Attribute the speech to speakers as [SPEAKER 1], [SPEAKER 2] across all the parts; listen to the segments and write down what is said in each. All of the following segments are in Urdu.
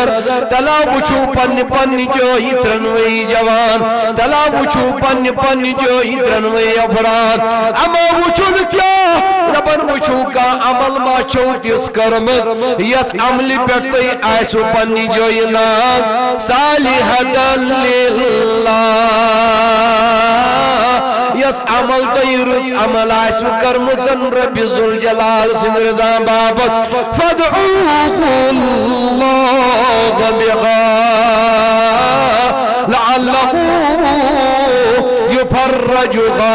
[SPEAKER 1] نظر تلا وچھو پنی جوئی ترنوئی جوان تلا وچھو پنی جوئی ترنوئی افراد اما وچھو کیا ربن وچھو کا عمل ما چھو تیس کرمز یت عملی پرتی آئیسو پنی جوئی ناز صالحة للہ یس عمل تیرت عمل آئیسو کرمزن رب ذوالجلال سن رضا بابت فادعوه اللہ بغا لعلہ یفرجغا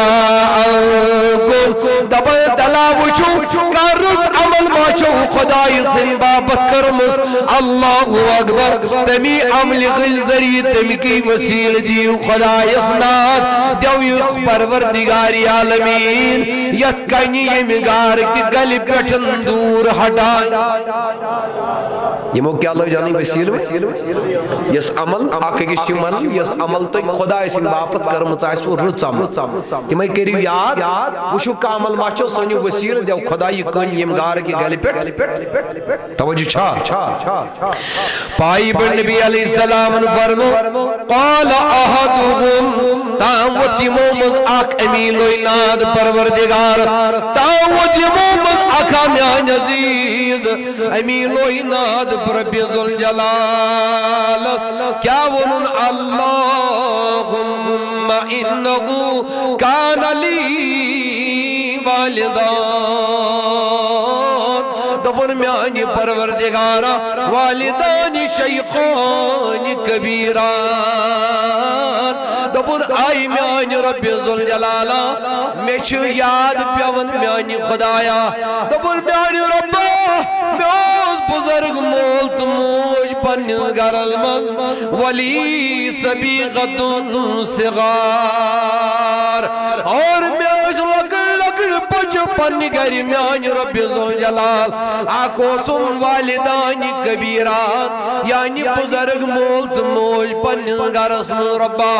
[SPEAKER 1] عنکم دبا دلاوچو کرت عمل ماچو خدای سن بابت کرمز اللہ اکبر تمی عمل غلزری تمی کی وسیل دیو خدای اسناد دیو پروردگاری عالمین یت کنی مگار کی گل پیٹن دور ہٹا یہ موقع اللہ جانی وسیل میں یس عمل آقا کی شمال یس عمل تو خدا سن باپت کرمز آئیسو رچ عمل تمہیں کریو یاد وشو کا عمل ماچو سنیو وسیل دیو خدای کنی مگار کی گل پیٹ توجہ چھا پائی بن نبی علیہ السلام فرمو قال احدهم تاوتی مومز آق امیل و اناد پروردگار تاوتی مومز آقا میان عزیز امیل و اناد رب ذوالجلال کیا ونن اللہم انہو کان لی والدان دبن میانی پروردگارا والدانی شیخان کبیران دبن آئی میانی رب ذوالجلالا میچو یاد پیون میانی خدایا دبن میانی ربا میاز بزرگ مولت موج پنیز گرل مل ولی سبیغت صغار اور میاز لکر پچ پنی گری میانی رب ذوالجلال آکو سن والدانی کبیران یعنی بزرگ مولت موج پنیز گرسم ربا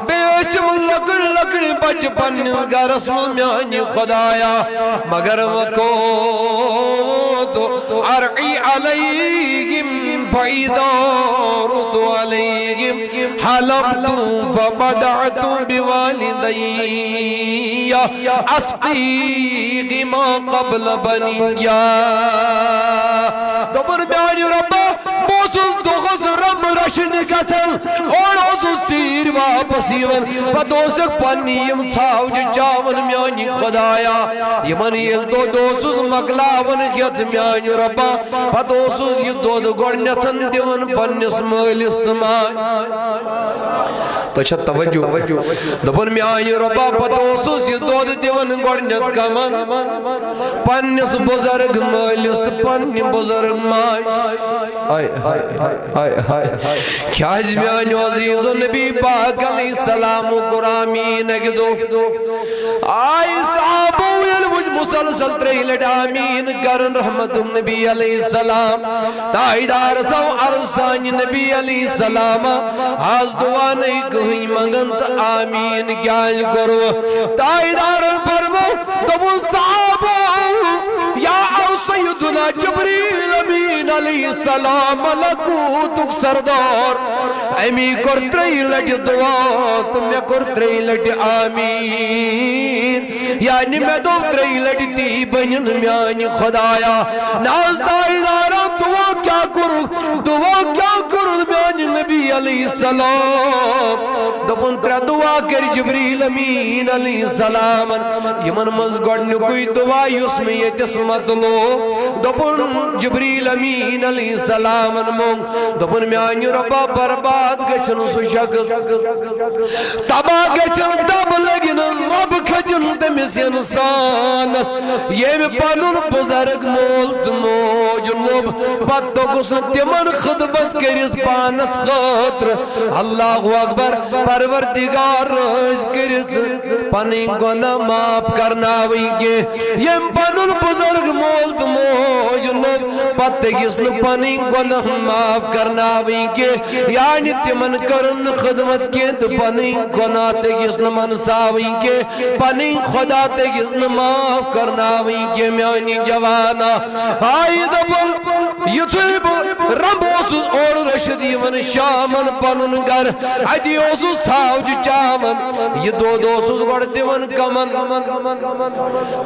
[SPEAKER 1] بیشم لکر پچ پنیز گرسم میانی خدایا مگر وکو تو ارعی علیہم فیدارت علیہم حلبت فبدعت بوالدی اسقی ما قبل بنیا دبر میانی ربا بوسوس دخص رب رشن کسل اور اسوس سیر واپسیون فدوسک پنیم ساوج چاون میانی خدایا یمن یل دو دوسوس مقلاون یت میانی ربا فدوسوس یہ دو گوڑنیتن دیون پنس مل استمان تو چھت توجہ دبن میانی ربا فدوسوس یہ دو دیون گوڑنیت کمن پنس بزرگ ملست پنی بزرگ ماش آئے آئے آئے کیا ہے میانی عزیز نبی پاک علیہ السلام قرآمین اگدو آئی صحابو یلوج مسلسل تریلڈ آمین کرن رحمت نبی علیہ السلام تائیدار سو عرصانی نبی علیہ السلام آز دعا نہیں کہیں منگنت آمین کیاج کرو تائیدار فرمو دبو صحابو یا او سیدنا جبریل امین علیہ السلام ملکوتک سردار امی کر تریلڈ دعا تمہیں کر تریلڈ آمین یعنی میں دو تریلڈ تی بنن میانی خدایا ناز دائرارا دعا کیا کرو میانی نبی علیہ السلام دپن ترہ دعا کر جبریل امین علیہ السلام یمن مز گوڑنی کوئی دعا یس میں یہ تسمت لو دپن جبریل امین علیہ السلام دپن میانی ربا برباد گشن سو شخص تبا گشن دب لگن رب کھجن تمس انسانس یہ میں پنن بزرگ مولت موج لب پتہ گسن تمن خدمت کرت پانس خاطر اللہ اکبر پروردگار رز کرت پنن گناہ معاف کرناویں گے یہ پنن بزرگ مولت موج موج لب پتہ گسن پنی گناہ معاف کرناویں کے یعنی تمن کرن خدمت کے تو پنی گناہ تے گسن منساویں کے پنی خدا تے گسن معاف کرناویں کے میانی جوانا آئی دبل یتھوب رب اوسس اور رشدی من شامن پنن گر ادی اوسس تھاوج چامن یہ دو دوسس گڑ دیون کمن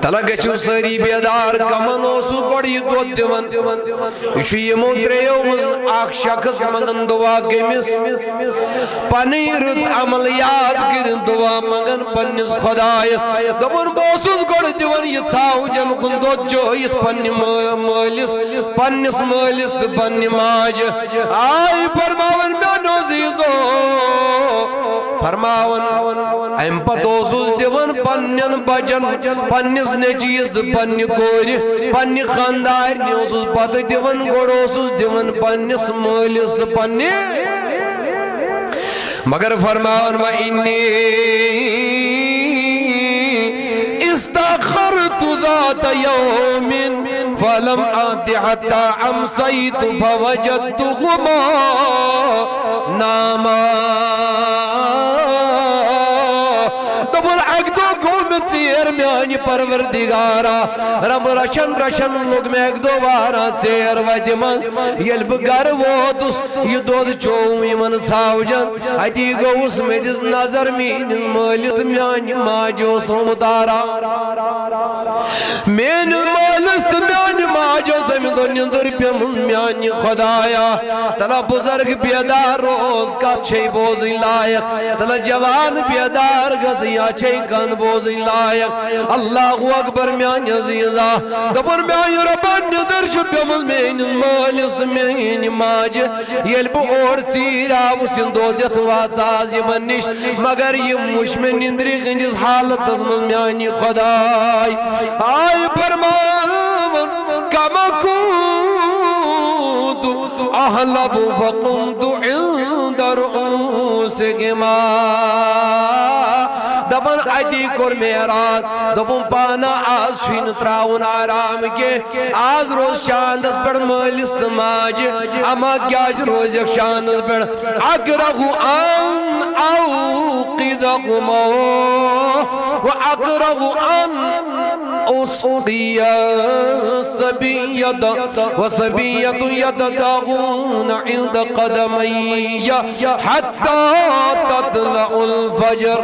[SPEAKER 1] تلا گچو سری بیدار کمن اوسس گڑ یہ دو دیون یہ یمو تریو من اخ شخص منگن دعا گمس پنی رت عمل یاد کرن دعا منگن پنس خدایس دبن بوسس گڑ دیون یہ تھاوجن کن دو چویت پنی مالس پنس مالس تو پنی ماج آئی فرماون میانو عزیزو فرماون ایم پتوسس دیون پنن بچن پنس نیچیس تو پنی کوری پنی خاندار نیوسس پتہ دیون گوڑوسس دیون پنس مالس تو پنی مگر فرماون و انی استخرت ذات يوم فلم آت حتى أمسيت فوجدتهما ناما دبل اگدو گوم چیر میانی پروردگارا رب رشن رشن لوگ میں اگدو بارا چیر ویدی من یلب گر ووتس یہ دود چوم یمن ساوجن ادی گوس میدس نظر مین مالس میانی ماجو سمدارا مین مالس میانی ماجو سمدو نندر پیمون میانی خدایا تلا بزرگ بیدار روز کا چھے بوزی لائق تلا جوان بیدار گزیا چھے کند بوزی لائق اللہ اکبر میانی عزیزہ دبر میانی ربان ندر شپیمز مین مالس مین ماج یلب اور چیرا وسن دو دیت واتاز یمن نش مگر یہ مش میں نندری گنجز حالت دزمن میانی خدای آئی فرمان کما کود احلب فقمت عند رؤوسکما دبن ادی کور میرات دبن پانا آز شین تراؤن آرام کے آز روز شاندس پر مالس ماج اما کیاج روز یک شاندس پر اقرغو ان اوقدقما و اقرغو ان اسقی سبیت و سبیت یتدغون عند قدمی حتی تطلع الفجر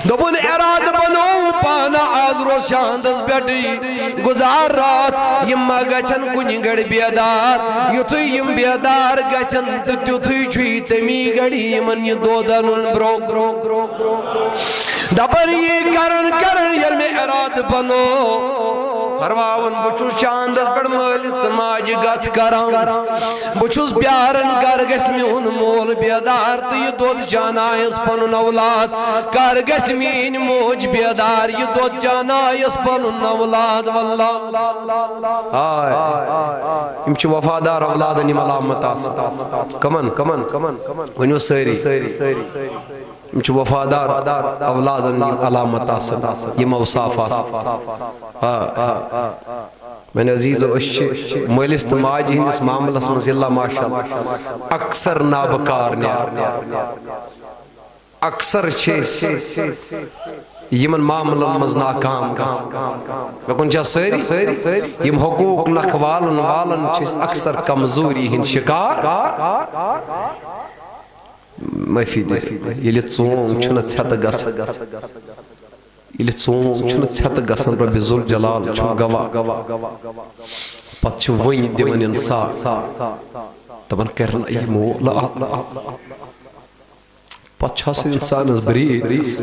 [SPEAKER 1] دبن اراد بنو پانا آز رو شاندس بیٹی گزار رات یما گچن کنی گڑ بیدار یتو یم بیدار گچن تیتوی چھوی تمی گڑی من یہ دو دنن برو دبن یہ کرن یل میں اراد بنو فرماون بچو شاندس پر مالس ماج گت کران بچوس پیارن کر گس میون مول بیدار تی دود جانائس پنن اولاد کر گس مین موج بیدار یہ دود جانائس پنن اولاد واللہ یم چھ وفادار اولاد نیم علامت آس کمن ونیو سری یم چھ وفادار اولاد نیم علامت آس یم اوصاف آس میں نے عزیز و اشچ مالس ماج ہندس معاملس مز اللہ ماشاءاللہ اکثر نابکار نیا اکثر چھس یمن معاملن مز ناکام گس مکن چا سری یم حقوق نکھوالن والن چھس اکثر کمزوری ہند شکار معافی دے یلی ژوم چھنہ ژھت گس یلی ژوم چھنہ ژھت گسن رب ذوالجلال چھُ گواہ پتہ چھ ونی دِوان انصاف دپان کرن ای مولا پتہ چھ آسان انسانس بریس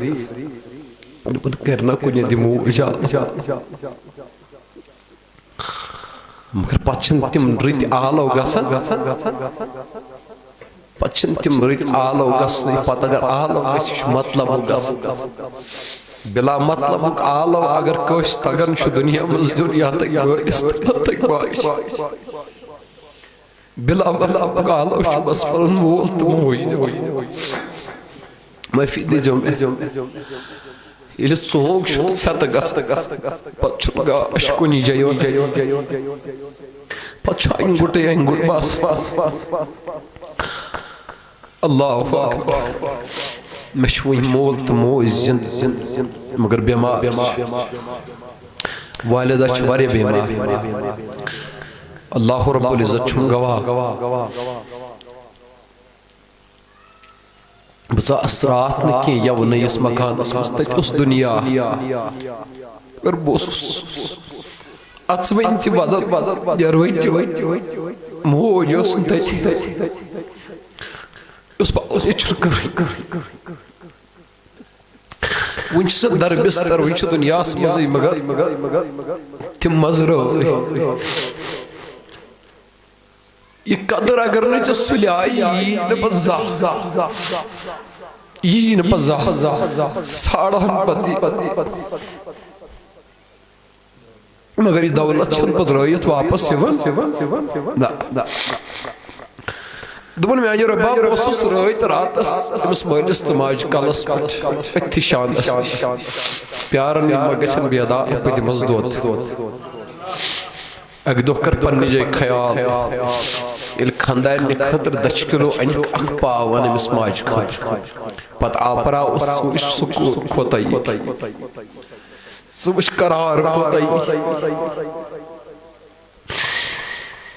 [SPEAKER 1] دپان کرنا کُنہِ دِمو اجازت مگر پتہ چھن تم رٕتۍ آلو گژھان پتہ چھن تم رٕتۍ آلو گژھنٕے پتہ اگر آلو گژھِ چھُ مطلب گژھان بلا مطلب آلو اگر کوش تگن شو دنیا مز دنیا تک بائش تک بائش بلا مطلب آلو شو بس پرن مول تم ہوئی معافی دے جو میں ییٚلہِ ژوٚنٛگ چھُ ژھٮ۪تہٕ گژھان پتہٕ چھُ گاش کُنی جایہِ پتہٕ چھُ انگُٹے انگُٹ باسان اللہ اکبر مےٚ چھُ وُنہِ مول تہٕ موج زِنٛدٕ مگر بٮ۪مار والدہ چھِ واریاہ بٮ۪مار اللہ رب العزت چھُم گواہ بہٕ ژاس راتھ نہٕ کیٚنٛہہ یَوٕ نٔیِس مکانس منٛز تَتہِ اوس دُنیا مگر بہٕ اوسُس اَژوٕنۍ تہِ بدل یَروٕنۍ تہِ موج ٲس نہٕ تَتہِ یہِ چھُنہٕ کٕہٕنۍ وُنہِ چھِ سۄ دربِستر وُنہِ چھِ دُنیاہس منٛزٕے مگر تِم مزرٲے یہ قدر اگر نہ ژےٚ سُلہِ آیی یی نہٕ پتہٕ زانٛہہ ژھانٛڈہن پتہٕ مگر یہ دولت چھنہٕ پتہٕ رٲیِتھ واپس یِوان دوٚپُن میٛانہِ رۄبا بہٕ اوسُس رٲتۍ راتس أمِس مٲلِس تہٕ ماجہِ کلس پٮ۪ٹھ أتھی شانس نِش پیارن یِم ما گژھن بیدار بہٕ دِمس دۄد اکہِ دۄہ کر پننہِ جایہِ خیال ییٚلہِ خانٛدارنہِ خٲطرٕ 10 کِلوٗ انِکھ اکھ پاو اَن أمِس ماجہِ خٲطرٕ پتہٕ آپراوُس ژٕ وٕچھ سکوٗن کوتاہ یی ژٕ وٕچھ قرار کوتاہ یی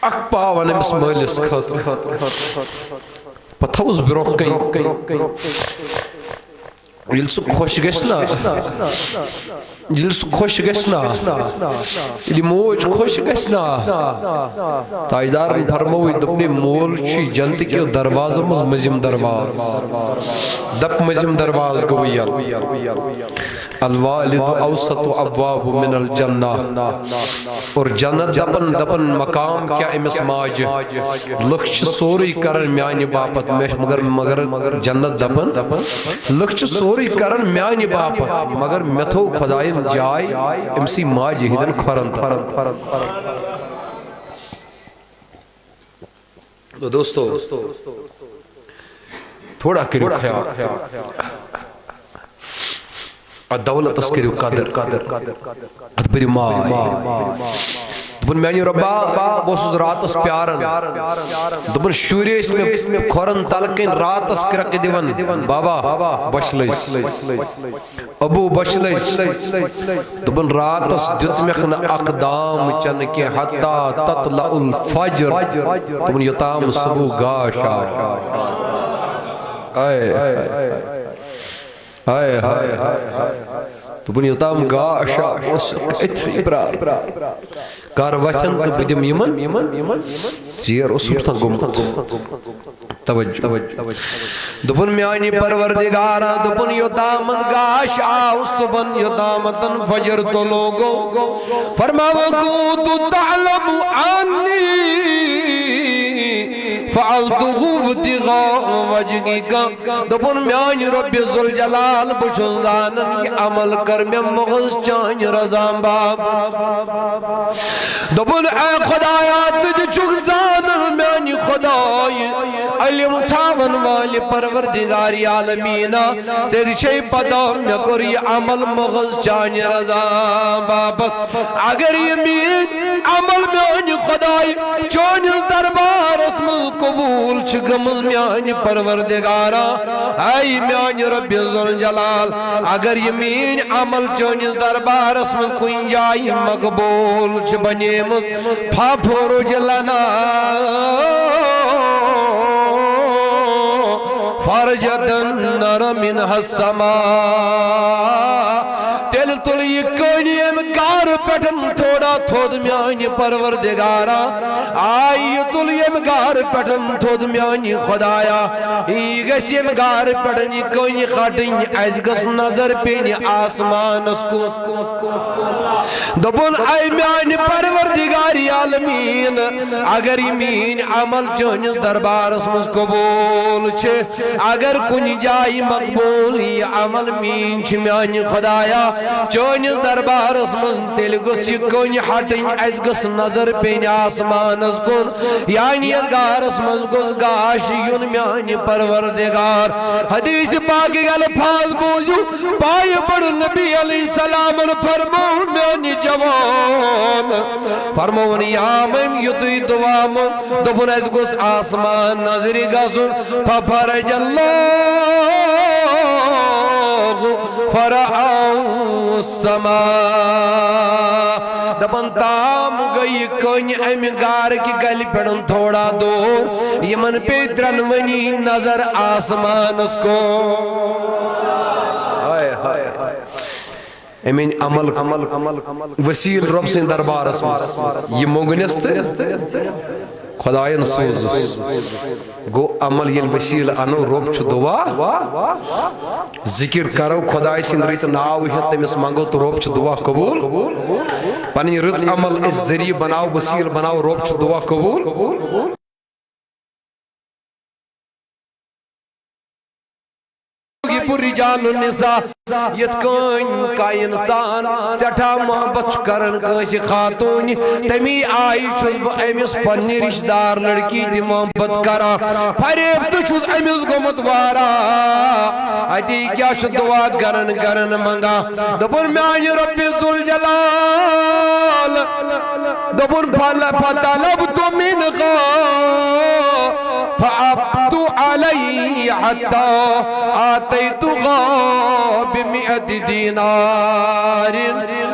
[SPEAKER 1] اکھ پاو اَن أمِس مٲلِس خٲطرٕ پتہٕ تھوُس برٛونٛہہ کَنہِ ییٚلہِ سُہ خۄش گژھِ نا ییٚلہِ موج خۄش گژھِ نا تاجدارن فرمووٕے دوٚپنَے مول چھُے جنتٕکیو دروازو منٛز مٔنٛزِم درواز دپ مٔنٛزِم درواز گوٚو یلہٕ الوالد اوسط ابواب من الجنہ اور جنت دپن مقام کیا أمِس ماجہِ لُکھ چھِ سورُے کران میانہِ باپت مگر جنت دپن لُکھ چھِ سورُے کران میانہِ باپت مگر مےٚ تھوٚو خۄداین جاے أمسٕے ماجہِ ہٕنٛدٮ۪ن کھۄرن دوستو تھوڑا کٔرِو خیال اتھ دولتس کٔرِو قدر اتھ بٔرِو ماے دوٚپُن میٛانہِ رۄبا بہٕ اوسُس راتس پیاران دوٚپُن شُرۍ ٲسۍ مےٚ کھۄرن تلہٕ کَنۍ راتس کرٛٮ۪کہٕ دِوان بابا بۄچھِ لٔج ابوٗ بۄچھِ لٔج دوٚپُن راتس دیُت مےٚ نہٕ اکھ دام چنہٕ کیٚنٛہہ حتیٰ تطلع الفجر دوٚپُن یوٚتام صُبح گاش آے دوٚپُن یوٚتام گاش اوس أتھی پرٛار کر وَتھن تہٕ بہٕ دِمہٕ یِمن ژیر اوس صُبحن گوٚمُت توجہ دوٚپُن میٛانہِ پروردگارا دوٚپُن یوٚتامَتھ گاش آو صُبحن یوٚتامَتھ فجر طلوع گوٚو فرماوان كنت تعلم عني فعلته ابتغاء وجهك دوٚپُن میٛانہِ رۄبِ ذوالجلال بہٕ چھُس زانان یہِ عمل کر مےٚ مُغض چانہِ رضا باپ دوٚپُن اے خۄدایا ژٕ تہِ چھُکھ زانان میٛانہِ خۄداے علم تھاون والہِ پروردگارِ عالمیٖنا ژےٚ تہِ چھے پتہ مےٚ کوٚر یہِ عمل مُغض چانہِ رضا باپتھ اگر یہِ میٛٲنۍ عمل میٛانہِ خۄداے چٲنِس دربارس منٛز قبوٗل چھِ گٔمٕژ میٛانہِ پروردگارا اے میٛانہِ رۄبِ ذوالجلال اگر یہِ میٛٲنۍ عمل چٲنِس دربارس منٛز کُنہِ جایہِ مقبوٗل چھِ بنیمٕژ فافُرُج لنا فرجتن نر منها السماء تیٚلہِ تُل یہِ کٲنی اَمہِ گارٕ پٮ۪ٹھ تھوڑا تھوٚد میٛانہِ پروردگارا آے یہِ تُل ییٚمہِ گارٕ پٮ۪ٹھ تھوٚد میٛانہِ خۄدایا یہِ گژھِ ییٚمہِ گارٕ پٮ۪ٹھ یہِ کٲنی کھٹٕنۍ اَسہِ گٔژھ نظر پیٚنہِ آسمانس کُن دوٚپُن اے میٛانہِ پروردگارِ عالمیٖن اگر یہِ میٛٲنۍ عمل چٲنِس دربارس منٛز قبوٗل چھِ اگر کُنہِ جایہِ مقبوٗل یہِ عمل میٛٲنۍ چھِ میٛانہِ خۄدایا چونس دربارس من تیل گس یہ کن ہٹن اس گس نظر پین آسمانس کن یعنی ادگارس من گس گاش یون میان پروردگار حدیث پاک الفاظ بوزو پائے بڑھ نبی علیہ السلام فرمون میان جوان فرمون یامم یتوی دوام دبن اس گس آسمان نظری گسن ففرج اللہ فرعو السماء دبن تام گئی کن ام گار کی گل پڑن تھوڑا دور یمن پیترن ونی نظر آسمان اس کو امین عمل وسیل رب سے دربار یہ مونگنست خدایان سوز گو عمل یل وسیل انو رب چھ دعا ذکر کرو خدای سند ریت ناو ہے تمس منگو تو رب چھ دعا قبول پنی رز عمل اس ذریعہ بناو وسیل بناو رب چھ دعا قبول رجال النساء یتکن کا انسان سٹھا محبت کرن کسی خاتون تمی آئی چھوز با امس پنی رشدار لڑکی دی محبت کرا فریب تو چھوز امس گمت وارا آتی کیا چھو دعا کرن منگا دپن میانی رب ذوالجلال دپن فطلبت منغا فعبت علی حتی آتیتغا بمئت دینار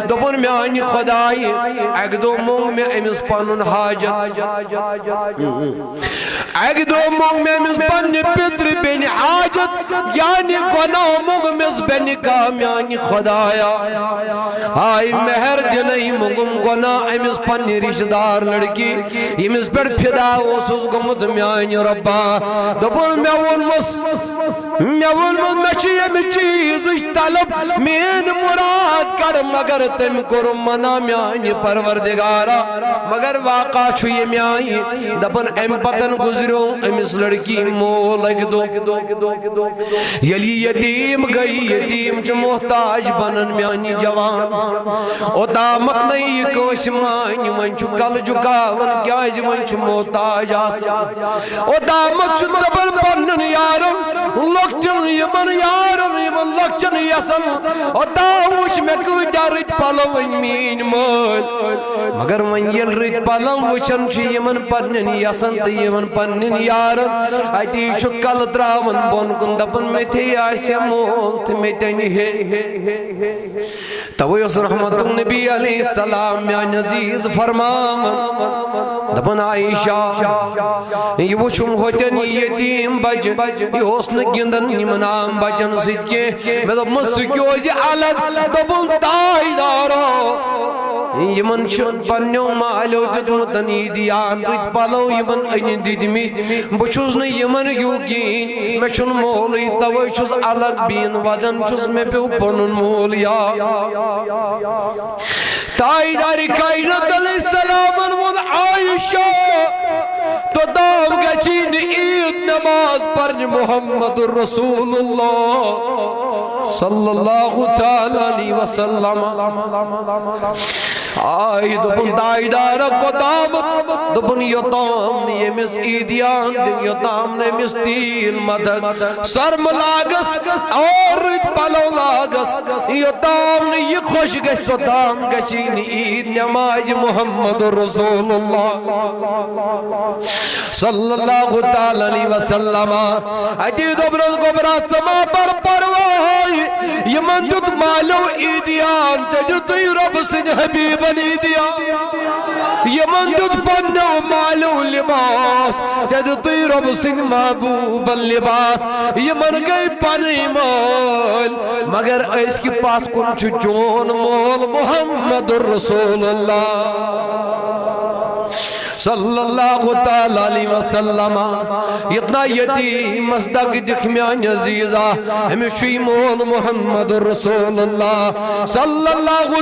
[SPEAKER 1] دپن میانی خدای اگ دو مونگ میں امس پنن حاجت اگ دو مونگ میں امس پن پتر بین حاجت یعنی گناہ مونگ مس بین کا میانی خدایا آئی مہر دنئی مونگم گناہ امس پن رشدار لڑکی امس پر پھدا اوسوس گمت میانی ربا دپن میون مس میں چیئے چیز طلب مین مراد کر مگر تم کرو منا میانی پروردگارا مگر واقع چھوئے میانی دپن ام پتن گزرو امس لڑکی مو لگ دو یلی یتیم گئی یتیم چھ محتاج بنن میانی جوان او دامت نہیں کوش مانی من چھو کل جکاون کیاز من چھ محتاج آسا او دامت چھو دبن پنن یارم لکچن یمن یارم یمن لکچن یسن او داوش میں کجا رت پلو مین مول مگر من یل رت پلو وچن چھ یمن پنن یسن تی یمن پنن یارم ایتی شکل تراون بون کن دپن میں تھی آسی مول تھی میں تینی ہے توی اس رحمت نبی علیہ السلام میان عزیز فرمان دپن عائشہ یہ وچھم ہوتن یتیم بج یہ حسن گندن یمنام بچن سید کے میں تو مسکیو یہ الگ دپن تائی دارو یمن چھن پنیو مالو دتمتن ایدیان رت پالو یمن این دیدمی بچوز نے یمن یوکین میں چھن مولی توی چھوز الگ بین ودن چھوز میں پیو پنن مولیا تائی داری کائنات علیہ السلام ون عائشہ تو دام گچین عید نماز پر محمد رسول اللہ صلی اللہ علیہ وسلم آئی دبن دائیدار کو دامت دبن یطام یہ مس ایدیان دن یطام نے مستیل مدد سرم لاغس اور پلو لاغس یطام نے یہ خوش گشت تو دام گشین عید نماز محمد رسول اللہ صلی اللہ علیہ وسلم ایتی دبرز گبرات سما پر پروائی یہ من جد مالو ایدیان چجد رب سن حبیب بنی دیا یہ من جد پنو مالو لباس چجد رب سن محبوب لباس یہ من گئی پنی مال مگر اس کی بات کن چون مول محمد رسول اللہ صلی اللہ علیہ وسلم اتنا یتیم مصدق دکھمیان عزیزہ ہمیں شوی مول محمد رسول اللہ صلی اللہ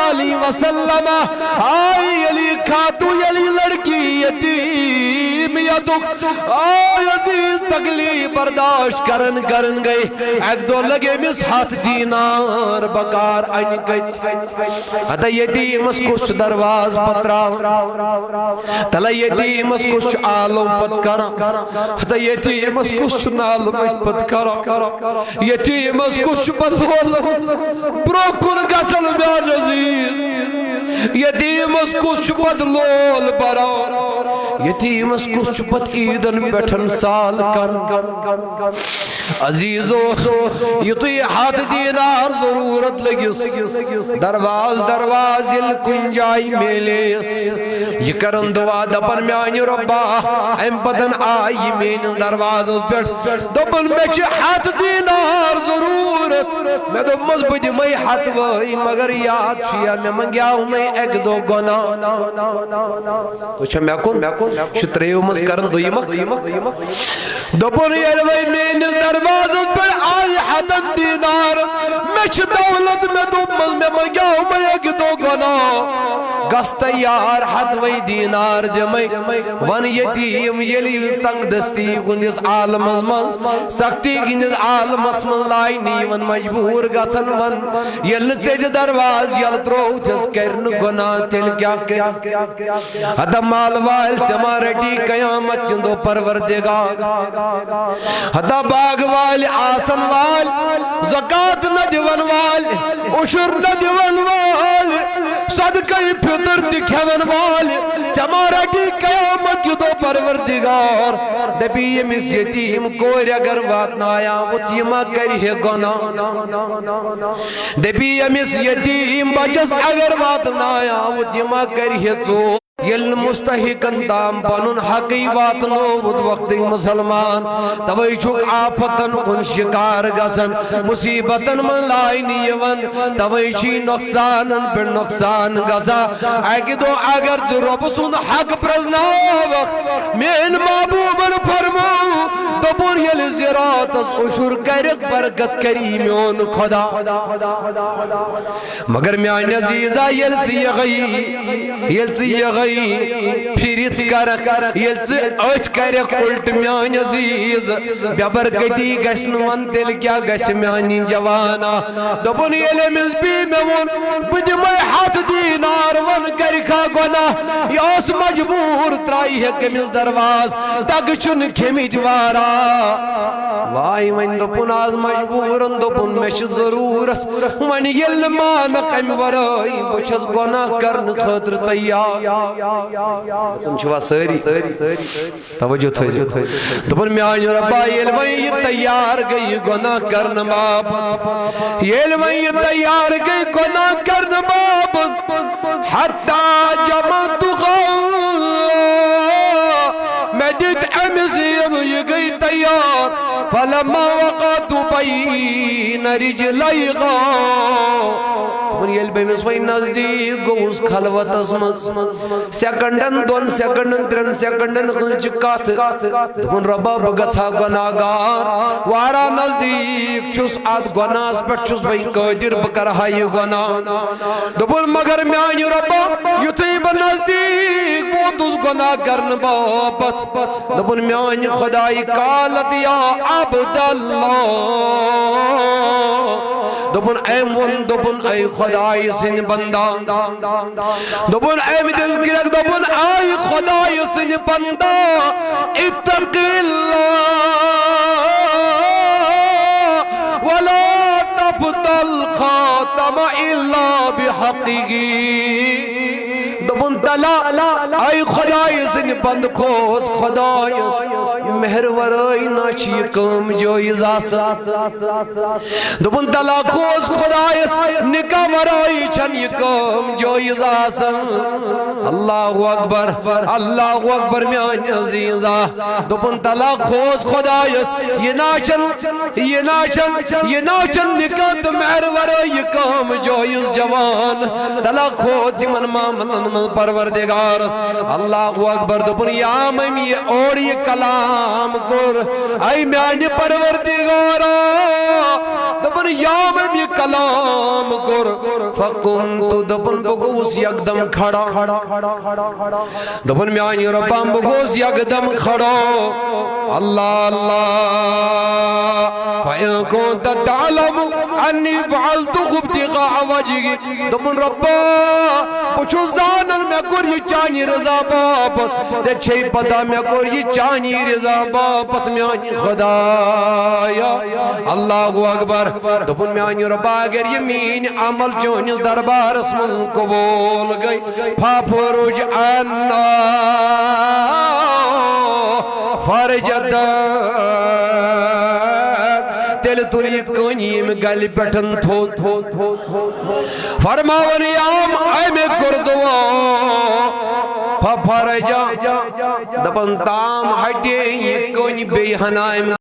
[SPEAKER 1] علیہ وسلم آئی علی کھاتو علی لڑکی یتیم میتک آئے عزیز تکلیف برداشت کرن گئی ایک دو لگے مس 7 دینار بکار ان کچ ہتا یتیمس کچھ دروازہ پتراو تلا یتیمس کچھ آلو پت کرا ہتا یتیمس کچھ نالو پت کرا یتیمس کچھ بدولو بروکن گسل میان عزیز یتیمس کچھ بدلول برا یتیمس کچھ پت عیدن بیٹھن سال کر عزیزو یہ تو یہ 7 دینار ضرورت لگیس دروازہ یل کن جائی میلیس یہ کرن دعا دپن میانی ربا ام پتن آئی مین دروازہ پیٹ دپن میں 7 دینار ضرورت میں دو مزبط میں 7 وئی مگر یاد چھیا میں منگیاؤں میں 1-2 گنا تو چھا میں کن شتریو مز کرن دو یمک دپن یلوئی مین دروازہ پر آئی 7 دینار میں چھ دولت میں دو مز میں منگیاؤں میں 1-2 گنا گس تیار 7 دینار دمائی ون یتیم یلی تنگ دستی گندس عالم مز سکتی گندس عالم من لائی نی ون مجبور گسن ون یل چیج درواز یل ترو تس کرن گناہ تل کیا حد مال وائل چما رٹی قیامت جندو پروردگار حد باغ وال آسن وال زکاة نہ دیون وال عشر نہ دیون وال صدقہ فطر دکھون وال چما رٹی قیامت جندو پروردگار دبی یمس یتیم کوئی اگر واتنایا وطیما کری ہے گناہ دبی یمس یتیم بچس اگر واتنایا وطیما کری ہے چو یل مستحقن تام پنن حقی واتنو ود وقت مسلمان توئی چھک آفتن کن شکار گسن مصیبتن من لائی نیون توئی چھی نقصانن پر نقصان گسا اگی دو اگر رب سن حق پرزناوخ مین محبوبن فرمو دبور یل زیرات اس عشر کرک برکت کری میون خدا مگر میان عزیزہ یل سی غی پھیریت کرک یل سی اچھ کرک الٹ میان عزیز بیبرکتی گشن ون دل کیا گش میانی جوانا دبون یل مزبی میں ون بدمائی 7 دینار ون کرکا گونا یاس مجبور ترائی ہے کمیز درواز تک چن کھمی دوارا وائی من دپن آز مجبورن دپن میں چھ ضرورت من یل مانک ام ورائی بچس گناہ کرن خاطر تیار تم چھوا ساری توجہ تھوئی دپن میان ربا یل وئی تیار گئی گناہ کرن باب یل وئی تیار گئی گناہ کرن باب حتی جمعت میں دیت امزیم یہ گئی تیار فلما وقعت بین رجلی من یل بیمس وی نزدیک گوز خلوت اسمز سیکنڈن 2 سیکنڈن 3 سیکنڈن خلچ کات دپن ربا بگسا گناہگار وارا نزدیک چھس آد گناہs پر چھس وی قادر بکرہائی گناہ دپن مگر میانی ربا یوتی بنزدیک بودز گناہ کرن بابت دپن میانی خدای قالت یا عبداللہ دپن اے من دپن اے خدای سن بندہ دپن اے دل گرک دپن اے خدای سن بندہ اتق اللہ ولا تبدل خاتم الا بحقی دپن تلا اے خدای سن بند کھوس خدایس مہر ورائی ناچی کم جویز آسا دپن تلا کھوس خدایس نکا ورائی چن یہ کم جویز آسا اللہ اکبر میان عزیزہ دپن تلا کھوس خدایس یہ ناچن نکا تو مہر ورائی کم جویز جوان تلا کھوس من مامن من پروردگار اللہ اکبر دپن یا ممی اور یہ کلام کر اے میانی پروردگارا دپن یا ممی کلام کر فقمت دپن بگوس یکدم کھڑا دپن میانی ربان بگوس یکدم کھڑا اللہ اللہ فَإِن كُنْتَ تَعْلَمُ أَنِّي فَعَلْتُهُ ابْتِغَاءَ وَجْهِكَ دپن ربا بچو زانن میں کر یہ چانی رضا باپت تے چھے پتا میں کر یہ چانی رضا باپت میانی خدایا اللہ اکبر دپن میانی ربا اگر یمین عمل چونس دربار اسمن قبول گئی فَفُرُجْ عَنَّا فرجد تیل تلی کنیم گل پٹن تھو فرماون یام اے میں کردوا فرجا دپن تام ہٹے یہ کنی بے ہنائم